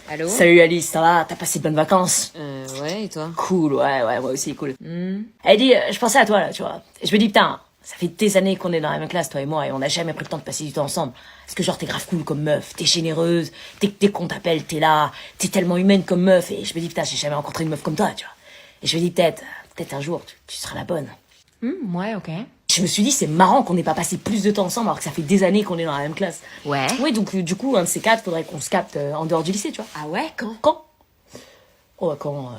Allô? Salut Alice, ça va? T'as passé de bonnes vacances? Ouais, et toi? Cool, ouais, moi aussi, cool. Elle dit, je pensais à toi là, tu vois. Et je me dis, putain, ça fait des années qu'on est dans la même classe, toi et moi, et on n'a jamais pris le temps de passer du temps ensemble. Parce que genre, t'es grave cool comme meuf, t'es généreuse, dès qu'on t'appelle, t'es là, t'es tellement humaine comme meuf, et je me dis, putain, j'ai jamais rencontré une meuf comme toi, tu vois. Et je me dis, peut-être un jour, tu seras la bonne. Ouais, ok. Je me suis dit, c'est marrant qu'on n'ait pas passé plus de temps ensemble alors que ça fait des années qu'on est dans la même classe. Ouais. Oui, donc du coup, un de ces quatre, faudrait qu'on se capte en dehors du lycée, tu vois. Ah ouais, quand? Quand? Oh, bah, quand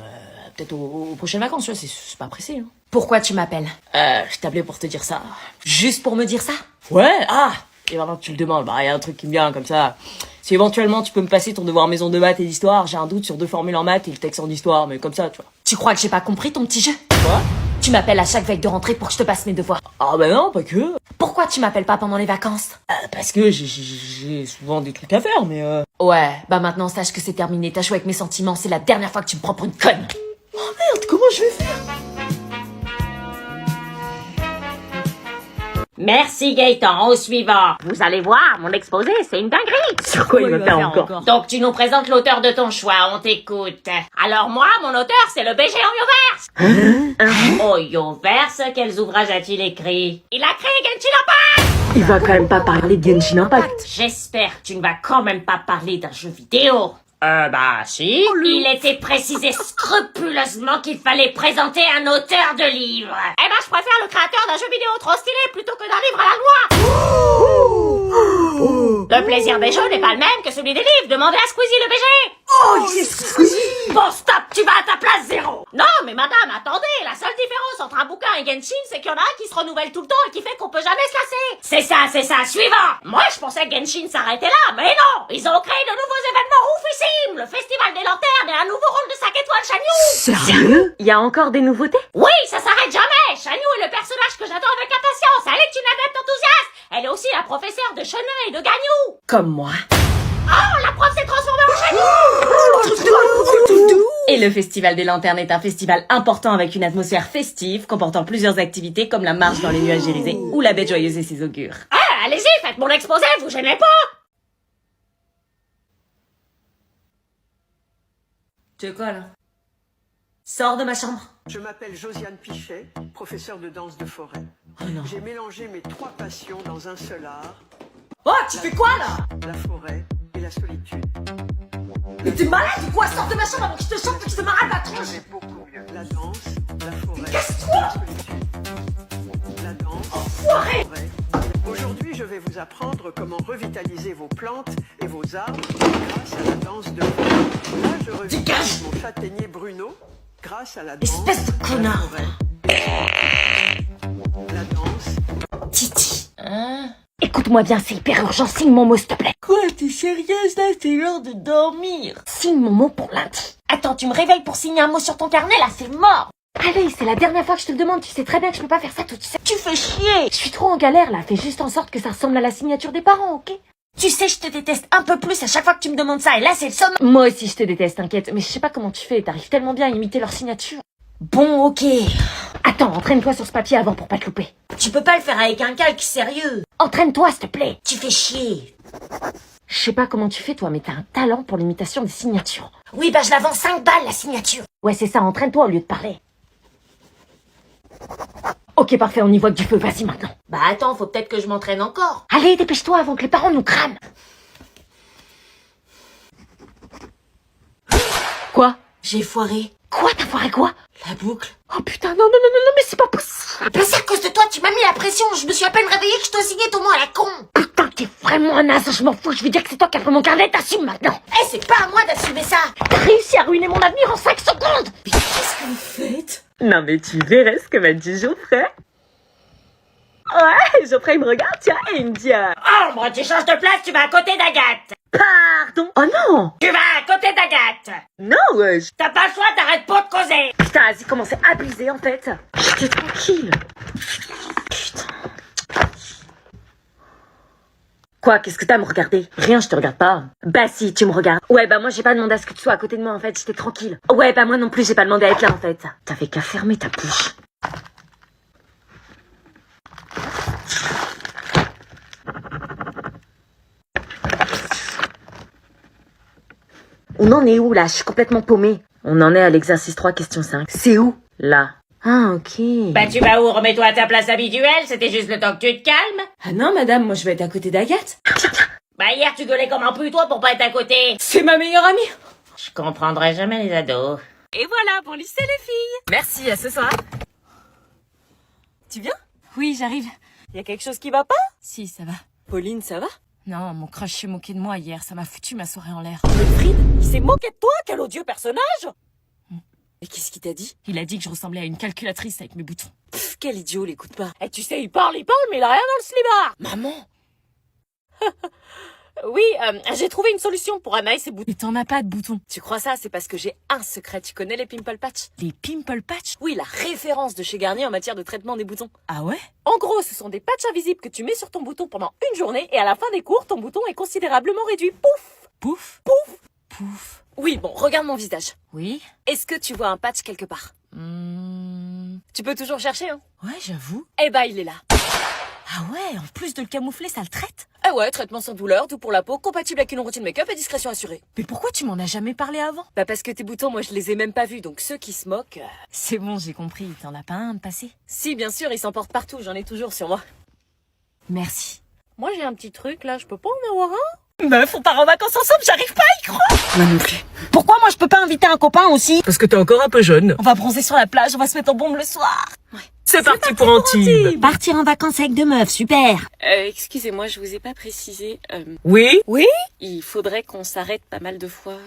peut-être aux prochaines vacances, tu vois, c'est pas pressé. Hein. Pourquoi tu m'appelles? Je t'appelais pour te dire ça. Juste pour me dire ça? Ouais, ah. Et maintenant que tu le demandes, bah y a un truc qui me vient comme ça. Si éventuellement tu peux me passer ton devoir maison de maths et d'histoire, j'ai un doute sur 2 formules en maths et le texte en histoire, mais comme ça, tu vois. Tu crois que j'ai pas compris ton petit jeu? Quoi? Tu m'appelles à chaque veille de rentrée pour que je te passe mes devoirs. Ah bah non, pas que. Pourquoi tu m'appelles pas pendant les vacances? Parce que j'ai souvent des trucs à faire, mais Ouais, bah maintenant sache que c'est terminé, t'as joué avec mes sentiments, c'est la dernière fois que tu me prends pour une conne. Oh merde, comment je vais faire? Merci Gaëtan, au suivant. Vous allez voir, mon exposé, c'est une dinguerie. Sur quoi il va faire encore? Donc tu nous présentes l'auteur de ton choix, on t'écoute. Alors moi, mon auteur, c'est le BG Oyoverse. Oyoverse, quels ouvrages a-t-il écrit? Il a créé Genshin Impact. Il va quand même pas parler de Genshin Impact. J'espère que tu ne vas quand même pas parler d'un jeu vidéo. Bah si. Il était précisé scrupuleusement qu'il fallait présenter un auteur de livre. Eh ben, je préfère le créateur d'un jeu vidéo trop stylé plutôt que d'un livre à la loi. Le plaisir des jeux n'est pas le même que celui des livres. Demandez à Squeezie le BG. Oh, yes, Squeezie. Bon, stop, tu vas à ta place, zéro. Non, mais madame, attendez, la seule différence entre un bouquin et Genshin, c'est qu'il y en a un qui se renouvelle tout le temps et qui fait qu'on peut jamais se lasser. C'est ça, suivant. Moi, je pensais que Genshin s'arrêtait là, mais non. Ils ont créé de nouveaux événements oufissimes. Le Festival des Lanternes et un nouveau rôle de 5 étoiles Shanyu. Sérieux? Il y a encore des nouveautés? Oui, ça s'arrête jamais. Shanyu est le personnage que j'attends avec impatience. Elle est une adepte enthousiaste. Elle est aussi la professeure de Shonen et de Ganyu. Comme moi. Oh, la prof s'est transformée en Shanyu. Et le Festival des Lanternes est un festival important avec une atmosphère festive, comportant plusieurs activités comme la marche dans les nuages grisés ou la bête joyeuse et ses augures. Ah, allez-y, faites mon exposé, vous gênez pas. Tu veux quoi, là? Sors de ma chambre. Je m'appelle Josiane Pichet, professeure de danse de forêt. J'ai mélangé mes 3 passions dans un seul art, Oh, tu fais quoi, là? la forêt et la solitude. Mais t'es malade ou quoi? Sors de ma chambre avant que je te chante et que je te m'arrête la tronche. C'est beaucoup mieux. La danse, la forêt, Casse-toi! la solitude. La danse, Enfoiré! la forêt. Aujourd'hui, je vais vous apprendre comment revitaliser vos plantes et vos arbres grâce à la danse de forêt. Là, je reviens Dégage! mon châtaignier Bruno grâce à la danse. Espèce de connard! La danse. Titi. Hein? Écoute-moi bien, c'est hyper urgent, signe mon mot s'il te plaît. Quoi, t'es sérieuse là? C'est l'heure de dormir. Signe mon mot pour lundi. Attends, tu me réveilles pour signer un mot sur ton carnet, là, c'est mort. Allez, c'est la dernière fois que je te le demande, tu sais très bien que je peux pas faire ça toute seule. Tu fais chier. Je suis trop en galère, là, fais juste en sorte que ça ressemble à la signature des parents, ok? Tu sais, je te déteste un peu plus à chaque fois que tu me demandes ça, et là, c'est le somme. Moi aussi, je te déteste, t'inquiète, mais je sais pas comment tu fais, t'arrives tellement bien à imiter leur signature. Bon, ok. Attends, entraîne-toi sur ce papier avant pour pas te louper. Tu peux pas le faire avec un calque, sérieux. Entraîne-toi, s'il te plaît. Tu fais chier. Je sais pas comment tu fais, toi, mais t'as un talent pour l'imitation des signatures. Oui, bah je la vends 5 balles, la signature. Ouais, c'est ça, entraîne-toi au lieu de parler. Ok, parfait, on y voit que du feu, vas-y maintenant. Bah attends, faut peut-être que je m'entraîne encore. Allez, dépêche-toi avant que les parents nous crament. Quoi? J'ai foiré. Quoi, t'as foiré quoi? La boucle. Oh putain, non, mais c'est pas possible. Bah c'est à cause de toi, tu m'as mis la pression. Je me suis à peine réveillée que je t'ai signé ton mot à la con. Putain, t'es vraiment un naze, je m'en fous, je vais dire que c'est toi qui as pris mon carnet, t'assumes maintenant. Eh, c'est pas à moi d'assumer ça. T'as réussi à ruiner mon avenir en 5 secondes. Mais qu'est-ce que vous faites? Non mais tu verrais ce que m'a dit Geoffrey. Ouais, Geoffrey il me regarde, tiens, et il me dit Ambre, tu changes de place, tu vas à côté d'Agathe. pardon. Oh non. Tu vas à côté d'Agathe. Non, wesh. T'as pas le choix, t'arrêtes pas de causer. Putain, vas-y, comment c'est abusé en fait. J'étais tranquille. Putain. Quoi, qu'est-ce que t'as à me regarder? Rien, je te regarde pas. Bah si, tu me regardes. Ouais, bah moi j'ai pas demandé à ce que tu sois à côté de moi en fait, j'étais tranquille. Ouais, bah moi non plus j'ai pas demandé à être là en fait. T'avais qu'à fermer ta bouche. On en est où là? Je suis complètement paumée. On en est à l'exercice 3, question 5. C'est où? Là. Ah, ok. Bah tu vas où? Remets-toi à ta place habituelle, c'était juste le temps que tu te calmes. Ah non, madame, moi je vais être à côté d'Agathe. Bah hier tu gueulais comme un putois pour pas être à côté. C'est ma meilleure amie. Je comprendrai jamais les ados. Et voilà pour lycée les filles. Merci, à ce soir. Tu viens? Oui, j'arrive. Y a quelque chose qui va pas? Si, ça va. Pauline, ça va? Non, mon crush s'est moqué de moi hier, ça m'a foutu ma soirée en l'air. Wilfried, il s'est moqué de toi, quel odieux personnage! Et qu'est-ce qu'il t'a dit? Il a dit que je ressemblais à une calculatrice avec mes boutons. Pff, quel idiot, l'écoute pas. Et tu sais, il parle, mais il a rien dans le slibard. Maman! Oui, j'ai trouvé une solution pour Anna et ses boutons. Mais t'en as pas de boutons. Tu crois ça? C'est parce que j'ai un secret. Tu connais les Pimple Patch? Les pimple patch? Oui, la référence de chez Garnier en matière de traitement des boutons. Ah ouais? En gros, ce sont des patchs invisibles que tu mets sur ton bouton pendant une journée et à la fin des cours, ton bouton est considérablement réduit. Pouf! Pouf? Pouf! Pouf. Oui, bon, regarde mon visage. Oui? Est-ce que tu vois un patch quelque part? Tu peux toujours chercher, hein? Ouais, j'avoue. Eh ben, il est là. Ah ouais, en plus de le camoufler, ça le traite? Ah ouais, traitement sans douleur, tout pour la peau, compatible avec une routine make-up et discrétion assurée. Mais pourquoi tu m'en as jamais parlé avant? Bah parce que tes boutons, moi je les ai même pas vus, donc ceux qui se moquent... C'est bon, j'ai compris, t'en as pas un à me passer? Si, bien sûr, ils s'en portent partout, j'en ai toujours sur moi. Merci. Moi, j'ai un petit truc, là, je peux pas en avoir un? Meuf, on part en vacances ensemble, j'arrive pas à y croire! Moi non plus. Pourquoi moi je peux pas inviter un copain aussi? Parce que t'es encore un peu jeune. On va bronzer sur la plage, on va se mettre en bombe le soir! C'est parti pour Antibes. Partir en vacances avec deux meufs, super. Excusez-moi, je vous ai pas précisé. Oui? Il faudrait qu'on s'arrête pas mal de fois.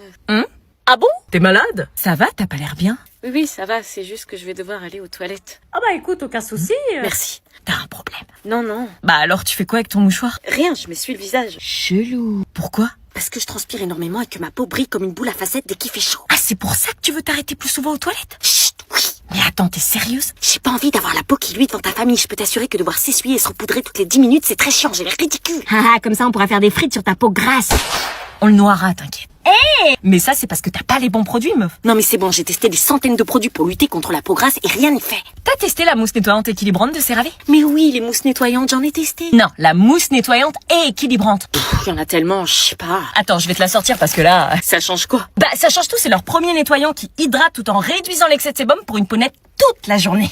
Ah bon? T'es malade? Ça va, t'as pas l'air bien? Oui, ça va, c'est juste que je vais devoir aller aux toilettes. Ah bah écoute, aucun souci. Merci. T'as un problème. Non, non, Bah alors, tu fais quoi avec ton mouchoir? rien, je m'essuie le visage. Chelou. Pourquoi? Parce que je transpire énormément et que ma peau brille comme une boule à facettes dès qu'il fait chaud. Ah, c'est pour ça que tu veux t'arrêter plus souvent aux toilettes? Chut, oui. Mais attends, t'es sérieuse? J'ai pas envie d'avoir la peau qui luit devant ta famille. Je peux t'assurer que devoir s'essuyer et se repoudrer toutes les 10 minutes, c'est très chiant, j'ai l'air ridicule. Ah, comme ça on pourra faire des frites sur ta peau grasse. On le noiera, t'inquiète. Mais ça, c'est parce que t'as pas les bons produits, meuf. Non mais c'est bon, j'ai testé des centaines de produits pour lutter contre la peau grasse et rien n'y fait. T'as testé la mousse nettoyante équilibrante de CeraVe? Mais oui, les mousses nettoyantes, j'en ai testé. Non, la mousse nettoyante et équilibrante. Il y en a tellement, je sais pas. Attends, je vais te la sortir parce que là... Ça change quoi? Bah, ça change tout, c'est leur premier nettoyant qui hydrate tout en réduisant l'excès de sébum pour une peau nette toute la journée.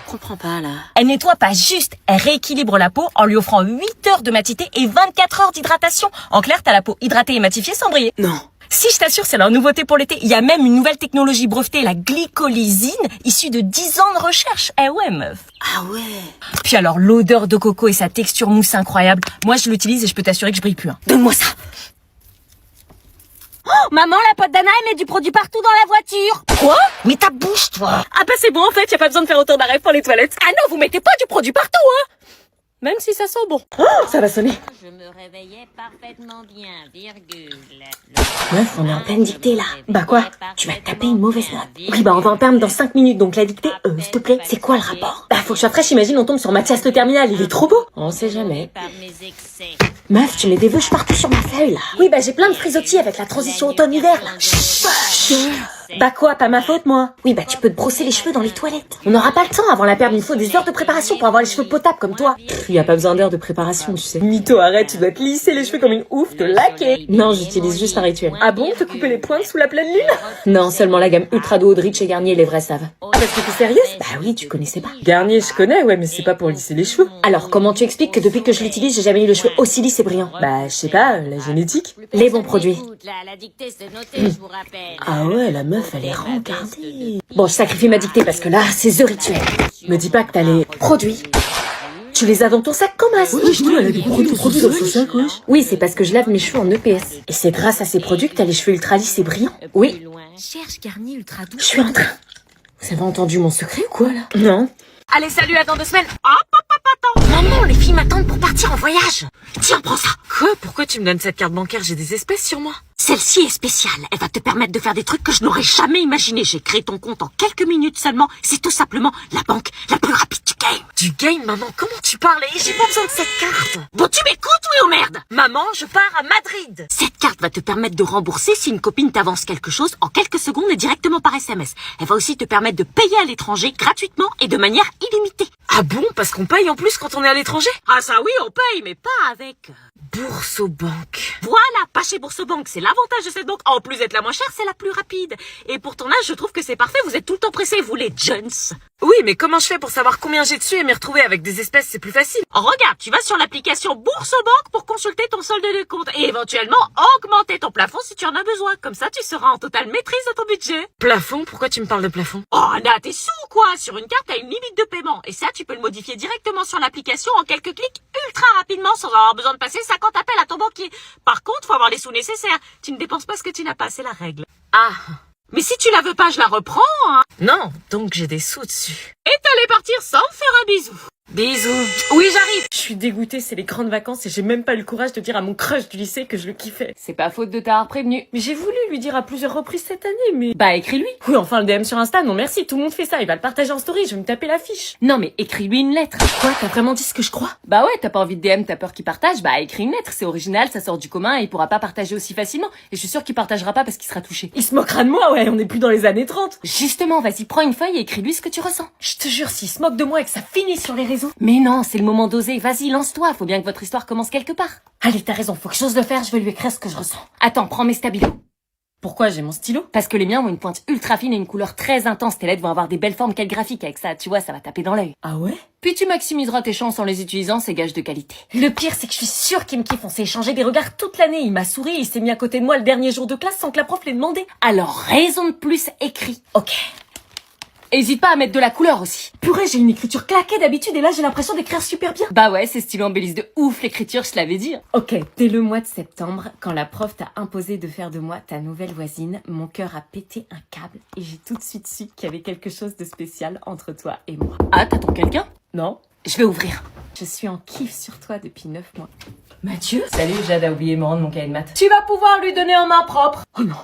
Je comprends pas là. Elle nettoie pas juste, elle rééquilibre la peau en lui offrant 8 heures de matité et 24 heures d'hydratation. En clair, t'as la peau hydratée et matifiée sans briller. Non. Si, je t'assure, c'est leur nouveauté pour l'été. Il y a même une nouvelle technologie brevetée, la glycolysine, issue de 10 ans de recherche. Eh ouais, meuf. Ah ouais. Puis alors, l'odeur de coco et sa texture mousse incroyable. Moi, je l'utilise et je peux t'assurer que je brille plus. Hein. Donne-moi ça. Oh, maman, la pote d'Anna, elle met du produit partout dans la voiture. Quoi? Mais ta bouche, toi. Ah bah c'est bon en fait, y a pas besoin de faire autant d'arrêts pour les toilettes. Ah non, vous mettez pas du produit partout, hein. Même si ça sent bon. Ça va sonner. Je me réveillais parfaitement bien, virgule. Meuf, on est en pleine dictée là. Bah quoi? Tu vas te taper une mauvaise note. Oui, bah on va en perdre dans 5 minutes, donc la dictée, s'il te plaît, c'est quoi le rapport? Bah faut que je sois fraîche, imagine on tombe sur Mathias le terminal, il est trop beau. On sait jamais. Par mes excès. Meuf, tu mets des vœux partout sur ma feuille là. Oui, bah j'ai plein de frisottis avec la transition automne-hiver là. Chut. Bah quoi, pas ma faute moi. Oui, bah tu peux te brosser les cheveux dans les toilettes. On n'aura pas le temps avant la perte, il faut des heures de préparation pour avoir les cheveux potables comme toi. Y a pas besoin d'heures de préparation, tu sais. Mytho, arrête, tu dois te lisser les cheveux comme une ouf, te laquer. Non, j'utilise juste un rituel. Ah bon, te couper les pointes sous la pleine lune? Non, seulement la gamme Ultra Duo de Rich et Garnier, les vrais savent. Ah parce que t'es sérieuse? Bah oui, tu connaissais pas. Garnier, je connais, ouais, mais c'est pas pour lisser les cheveux. Alors, comment tu expliques que depuis que je l'utilise, j'ai jamais eu le cheveu aussi lisse et brillant? Bah, je sais pas, la génétique. Les bons produits. La dictée, c'est noté, je vous rappelle. Ah ouais, la meuf, elle est rencardée. Bon, je sacrifie ma dictée parce que là, c'est The Rituel. Me dis pas que t'as les... Produits. Tu les as dans ton sac comme as. elle a des produits dans son sac, wesh. Oui, c'est parce que je lave mes cheveux en EPS. Et c'est grâce à ces produits que t'as les cheveux ultra lisses et brillants. Oui, Cherche Garnier Ultra Doux. je suis en train. Vous avez entendu mon secret ou quoi, là? Non. Allez, salut, à dans 2 semaines. Maman, les filles m'attendent pour partir en voyage. Tiens, prends ça. Quoi? Pourquoi tu me donnes cette carte bancaire? J'ai des espèces sur moi. Celle-ci est spéciale. Elle va te permettre de faire des trucs que je n'aurais jamais imaginé. J'ai créé ton compte en quelques minutes seulement. C'est tout simplement la banque la plus rapide du game. Du game, maman, comment tu parles? J'ai pas besoin de cette carte. Bon, tu m'écoutes, oui ou merde? Maman, je pars à Madrid. Cette carte va te permettre de rembourser si une copine t'avance quelque chose en quelques secondes et directement par SMS. Elle va aussi te permettre de payer à l'étranger gratuitement et de manière illimitée. Ah bon? Parce qu'on paye en plus quand on est à l'étranger? Ah ça oui, on paye, mais pas avec... Boursobank. Voilà, pas chez Boursobank, c'est l'avantage de cette banque. En plus d'être la moins chère, c'est la plus rapide. Et pour ton âge, je trouve que c'est parfait, vous êtes tout le temps pressés, vous les Jones. Oui, mais comment je fais pour savoir combien j'ai dessus et m'y retrouver avec des espèces, c'est plus facile. Regarde, tu vas sur l'application Boursobank pour consulter ton solde de compte et éventuellement augmenter ton plafond si tu en as besoin. Comme ça, tu seras en totale maîtrise de ton budget. Plafond? Pourquoi tu me parles de plafond? Oh, Anna, t'es sous ou quoi? Sur une carte, t'as une limite de paiement. Et ça, tu peux le modifier directement sur l'application en quelques clics ultra rapidement sans avoir besoin de passer 50 appels à ton banquier. Par contre, faut avoir les sous nécessaires. Tu ne dépenses pas ce que tu n'as pas, c'est la règle. Ah. Mais si tu la veux pas, je la reprends, hein. Non, donc j'ai des sous dessus. Et t'allais partir sans me faire un bisou. Bisous. Oui, j'arrive. Je suis dégoûtée, c'est les grandes vacances et j'ai même pas eu le courage de dire à mon crush du lycée que je le kiffais. C'est pas faute de t'avoir prévenu. Mais j'ai voulu lui dire à plusieurs reprises cette année, mais... Bah, écris-lui. Oui, enfin, le DM sur Insta, non merci, tout le monde fait ça, il va le partager en story, je vais me taper l'affiche. Non, mais écris-lui une lettre. Quoi, t'as vraiment dit ce que je crois? Bah ouais, t'as pas envie de DM, t'as peur qu'il partage, bah écris une lettre, c'est original, ça sort du commun et il pourra pas partager aussi facilement. Et je suis sûre qu'il partagera pas parce qu'il sera touché. Il se moquera de moi, ouais, on est plus dans les années 30. Justement, vas-y, prends une feuille et écris-lui ce que tu ressens. Je te jure, s'il se moque de moi et que ça finit sur les réseaux... Mais non, c'est le moment d'oser, vas-y, lance-toi, faut bien que votre histoire commence quelque part. Allez, t'as raison, faut que j'ose le faire, je vais lui écrire ce que je ressens. Attends, prends mes stabilos. Pourquoi j'ai mon stylo? Parce que les miens ont une pointe ultra fine et une couleur très intense, tes lettres vont avoir des belles formes calligraphiques avec ça, tu vois, ça va taper dans l'œil. Ah ouais? Puis tu maximiseras tes chances en les utilisant, c'est gage de qualité. Le pire, c'est que je suis sûre qu'il me kiffe, on s'est échangé des regards toute l'année, il m'a souri, il s'est mis à côté de moi le dernier jour de classe sans que la prof l'ait demandé. Alors, raison de plus, écris. Ok. Hésite pas à mettre de la couleur aussi. Purée, j'ai une écriture claquée d'habitude et là j'ai l'impression d'écrire super bien. Bah ouais, ces stylos embellissent de ouf l'écriture, je te l'avais dit. Ok, dès le mois de septembre, quand la prof t'a imposé de faire de moi ta nouvelle voisine, mon cœur a pété un câble et j'ai tout de suite su qu'il y avait quelque chose de spécial entre toi et moi. Ah, t'attends quelqu'un? Non? Je vais ouvrir. Je suis en kiff sur toi depuis 9 mois. Mathieu? Salut, Jade a oublié de me rendre mon cahier de maths. Tu vas pouvoir lui donner en main propre. Oh non.